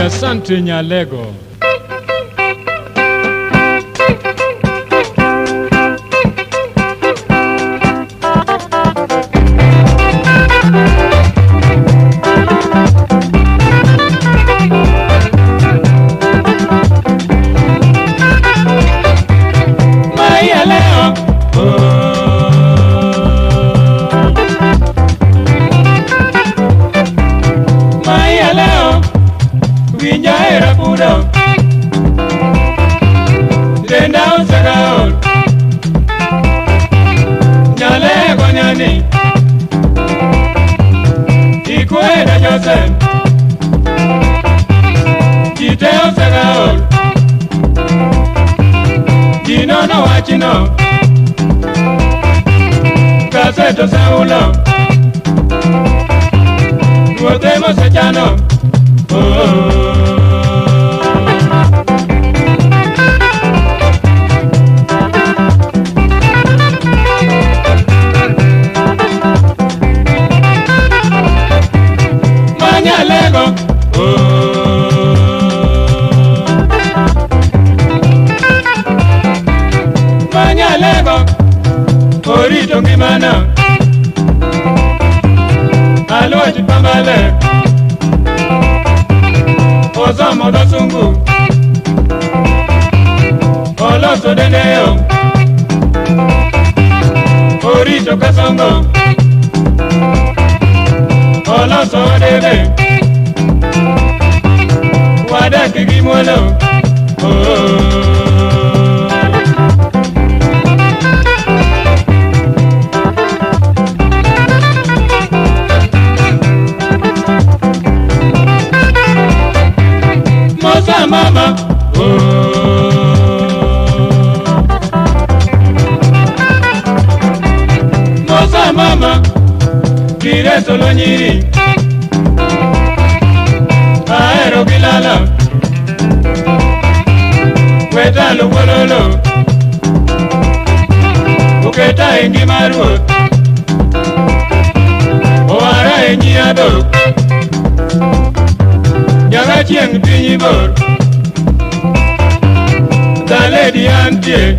Asante Nyalego. Maia leo, Maia leo, winja era pudo, denda usagaol, Nyalego nyani, Ikweda Joseph, Jite usagaol, Jino no wachino, Kaseto Saulo, Ruodemo Sechano, Nyalego, Nyalego, orito ngimana, aloji pambale, ozomo dosungu, oloso deneo, orito kasongo, oloso debe, wadaki gimwelo, Mosa mama, Mosa mama, kire solo nyiri, aero bilala, weta lukololo, uketa ingi maruo, oara enyi ado, Nyaga chieng pinyi bor, the lady antie,